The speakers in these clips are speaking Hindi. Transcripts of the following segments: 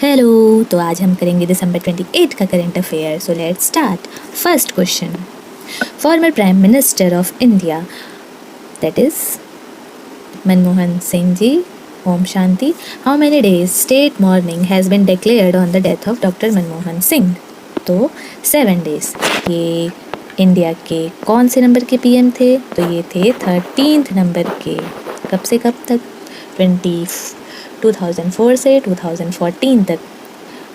हेलो, तो आज हम करेंगे दिसंबर 28 का current affair. So let's start. First question. Former prime minister of India, that is Manmohan Singh ji, ओम शांति, how many days state mourning has been declared on the death of doctor Manmohan Singh? तो 7 days. ये इंडिया के कौन से नंबर के पीएम थे? तो ये थे 13th नंबर के. कब से कब तक? 2004 से 2014 तक.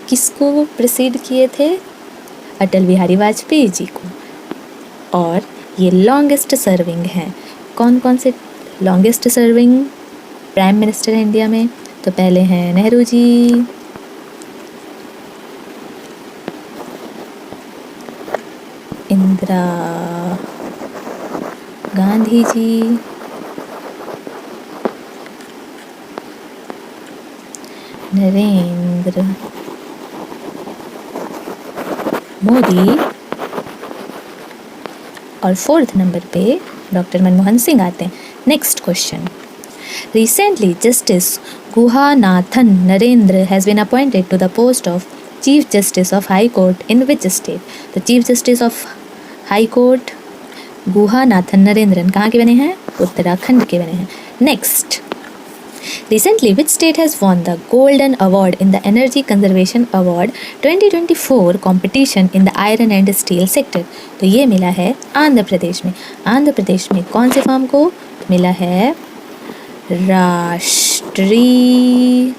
किसको प्रिसीड किए थे? अटल बिहारी वाजपेयी जी को. और ये लॉन्गेस्ट सर्विंग हैं. कौन कौन से लॉन्गेस्ट सर्विंग प्राइम मिनिस्टर है इंडिया में? तो पहले हैं नेहरू जी, इंदिरा गांधी जी, नरेंद्र मोदी, और 4th नंबर पे डॉक्टर मनमोहन सिंह आते हैं. Next question. Recently, Justice Guhanathan Narendra has been appointed to the post of Chief Justice of High Court in which state? The Chief Justice of High Court Guhanathan Narendran कहाँ के बने हैं? उत्तराखंड के बने हैं. Next. Recently, which state has won the Golden Award in the Energy Conservation Award 2024 competition in the iron and steel sector? तो ये मिला है आंध्र प्रदेश में. आंध्र प्रदेश में कौन से फॉर्म को मिला है? राष्ट्रीय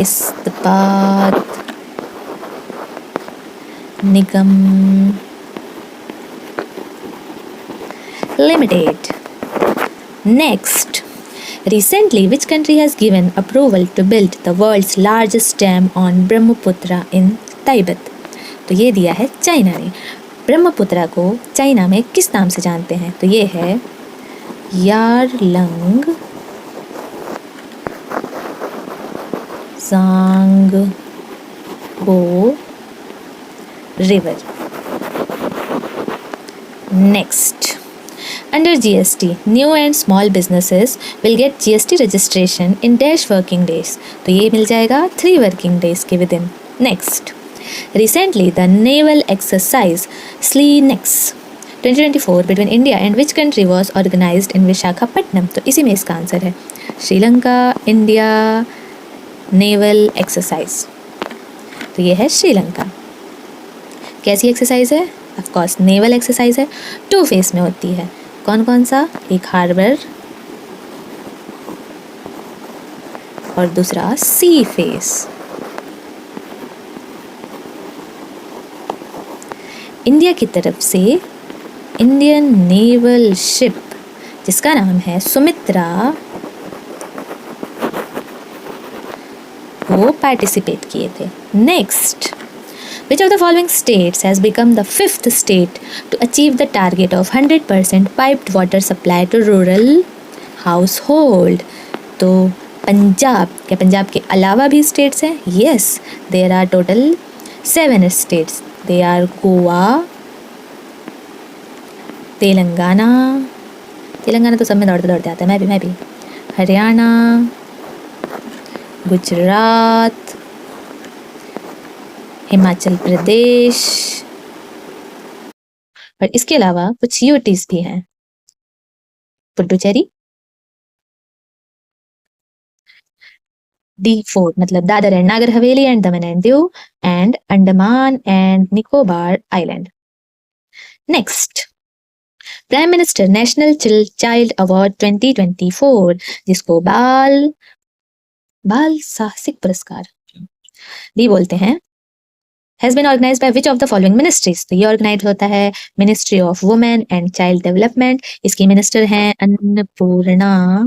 इस्पात निगम limited. Next. Recently, which country has given approval to build the world's largest dam on Brahmaputra in Tibet? तो ये दिया है चाइना ने. ब्रह्मपुत्रा को चाइना में किस नाम से जानते हैं? तो ये है Yarlung Zangbo river. Next. Under GST, new and small businesses will get GST registration in dash working days. तो ये मिल जाएगा 3 working days के within. Next. Recently, the naval exercise SLENEX 2024 between India and which country was organized in Visakhapatnam? तो इसी में इसका आंसर है श्रीलंका. India naval exercise. तो ये है श्रीलंका. कैसी एक्सरसाइज है? ऑफ कोर्स नेवल एक्सरसाइज है. 2 फेस में होती है. कौन कौन सा? एक हार्बर और दूसरा सी फेस. इंडिया की तरफ से इंडियन नेवल शिप जिसका नाम है सुमित्रा, वो पार्टिसिपेट किए थे. Next. Which of the following states has become the 5th state to achieve the target of 100% piped water supply to rural household? तो पंजाब. क्या पंजाब के अलावा भी स्टेट्स हैं? Yes, there are total 7 states. They are Goa, Telangana तो सब में दौड़ते दौड़ते आता है. मैं भी. हरियाणा, गुजरात, हिमाचल प्रदेश, और इसके अलावा कुछ यूटीज भी हैं. पुडुचेरी, D4 मतलब Dadar and Nagar Haveli and Daman and Diu, and Andaman and Nicobar island. Next. Prime minister national child award 2024 जिसको बाल साहसिक पुरस्कार भी बोलते हैं, has been organized by which of the following ministries? तो ये ऑर्गेनाइज होता है ministry of women and child development. इसकी मिनिस्टर हैं अन्नपूर्णा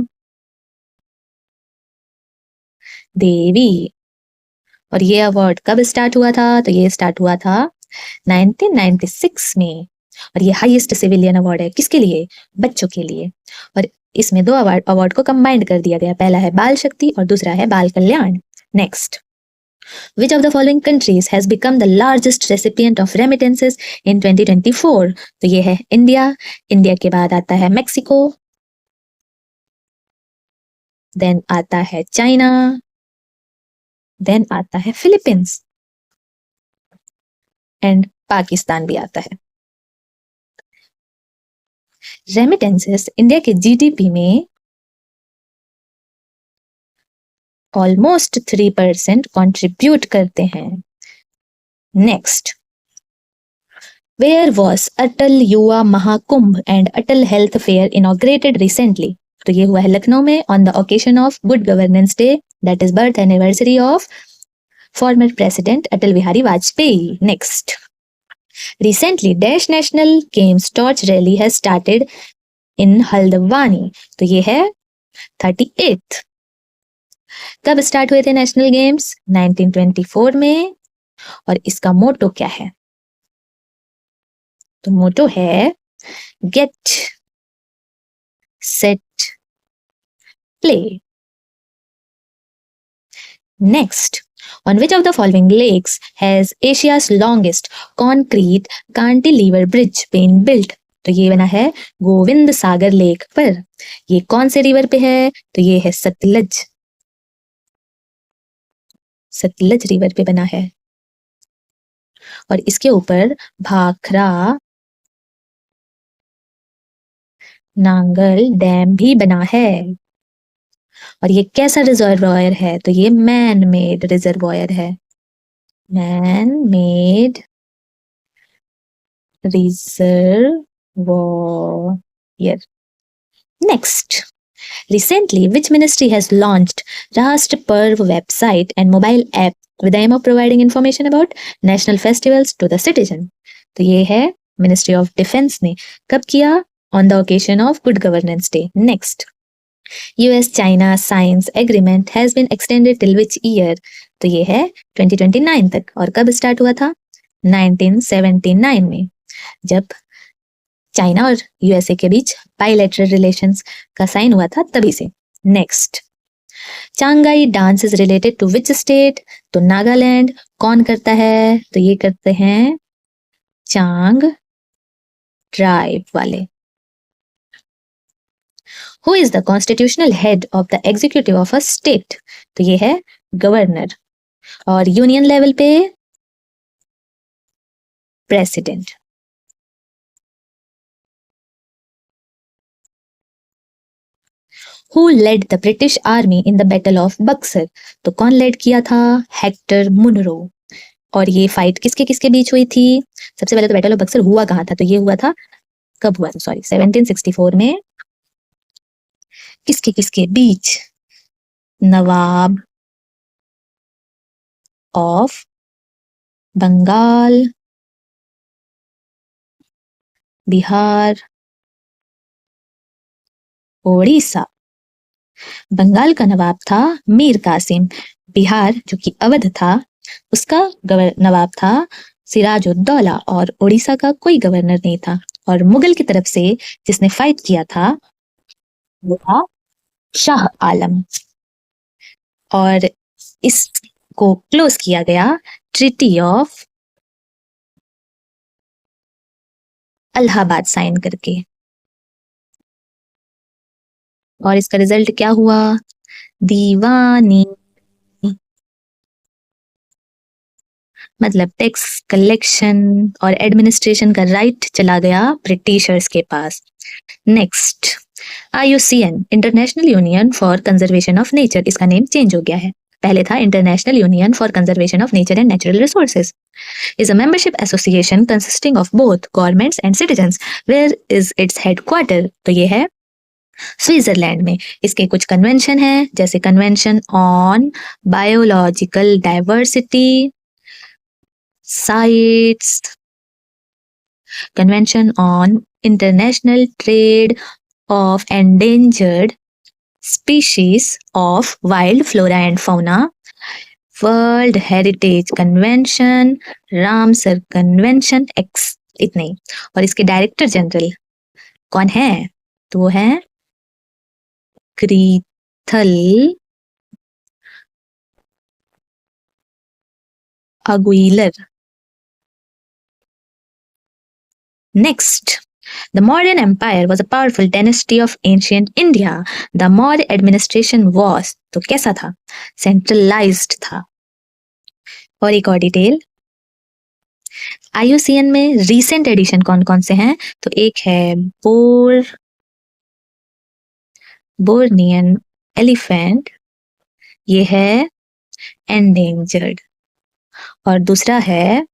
देवी. और ये अवार्ड कब स्टार्ट हुआ था? तो ये स्टार्ट हुआ था 1996 में. और ये हाईएस्ट सिविलियन अवार्ड है. किसके लिए? बच्चों के लिए. और इसमें 2 अवार्ड को कंबाइंड कर दिया गया. पहला है बाल शक्ति और दूसरा है बाल कल्याण. Next. Which of the following countries has become the largest recipient of remittances in 2024? तो ये है इंडिया के बाद आता है मेक्सिको, देन आता है चाइना, देन आता है फिलीपींस एंड पाकिस्तान भी आता है। रेमिटेंसेस इंडिया के जीडीपी में ऑलमोस्ट 3% कंट्रीब्यूट करते हैं। नेक्स्ट, वेयर वॉज अटल युवा Mahakumbh and Atal health fair inaugurated recently? तो ये हुआ है लखनऊ में on the occasion of good governance day, that is birth anniversary of former president Atal Bihari Vajpayee. Next, recently Dash National Games torch rally has started in Haldwani. तो ये है 38th। कब स्टार्ट हुए थे नेशनल गेम्स? 1924 में। और इसका मोटो क्या है? तो मोटो है get set play. Next, on which of the following lakes has Asia's longest concrete cantilever bridge been built? तो ये बना है गोविंद सागर लेक पर। ये कौन से रिवर पे है? तो ये है सतलज। सतलज रिवर पे बना है और इसके ऊपर भाखड़ा नांगल डैम भी बना है। और ये कैसा रिजर्वॉयर है? तो ये मैन मेड रिजर्वॉयर है। Man made reservoir. Next, recently, which ministry has launched Rashtra Parv website and mobile app with the aim of providing information about national festivals to the citizen? तो ये है Ministry of Defense ने। कब किया? On the occasion of Good Governance Day. Next, US-China Science Agreement has been extended till which year? तो ये है 2029 तक। और कब स्टार्ट हुआ था? 1979 में, जब चाइना और यूएसए के बीच बायलैटरल रिलेशंस का साइन हुआ था तभी से। Next, Changai dance is related to which state? तो नागालैंड। कौन करता है? तो ये करते हैं चांग ट्राइब वाले। Who is the constitutional head of the executive of a state? तो ये है गवर्नर। और यूनियन लेवल पे president. Who led the British Army in the Battle of Buxar? तो कौन लेड किया था? Hector Munro. और ये फाइट किसके किसके बीच हुई थी? सबसे पहले तो बैटल ऑफ बक्सर हुआ कहाँ था? तो ये हुआ था, कब हुआ था? सॉरी, 1764 में। किसके किसके बीच? नवाब ऑफ बंगाल, बिहार, ओडिशा। बंगाल का नवाब था मीर कासिम। बिहार जो कि अवध था, उसका नवाब था सिराजुद्दौला। और ओडिशा का कोई गवर्नर नहीं था। और मुगल की तरफ से जिसने फाइट किया था वो था शाह आलम। और इसको क्लोज किया गया ट्रीटी ऑफ अलाहाबाद साइन करके। और इसका रिजल्ट क्या हुआ? दीवानी, मतलब टैक्स कलेक्शन और एडमिनिस्ट्रेशन का राइट चला गया ब्रिटिशर्स के पास। Next, IUCN international union for conservation of nature, इसका नेम चेंज हो गया है। पहले था international union for conservation of nature and natural resources. is a membership association consisting of both governments and citizens. Where is its headquarter? तो ये है स्विट्जरलैंड में। इसके कुछ कन्वेंशन है, जैसे convention on biological diversity sites, convention on international trade of endangered species of wild flora and fauna, World Heritage Convention, Ramsar convention x, इतने ही। और इसके डायरेक्टर जनरल कौन है? तो वो है क्रीथल अगुइलर। Next, the Mauryan Empire was a powerful dynasty of ancient India. The Maurya administration was, तो कैसा था? Centralized था। और एक और डिटेल, IUCN में रीसेंट एडिशन कौन कौन से हैं? तो एक है बोर्नियन एलिफेंट, ये है एंडेंजर्ड, और दूसरा है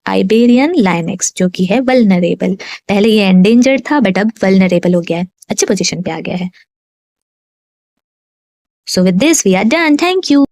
आइबेरियन लाइनेक्स जो कि है वल्नरेबल। पहले ये एंडेंजर्ड था बट अब वल्नरेबल हो गया है, अच्छी पोजीशन पे आ गया है। So with this we are done, thank you.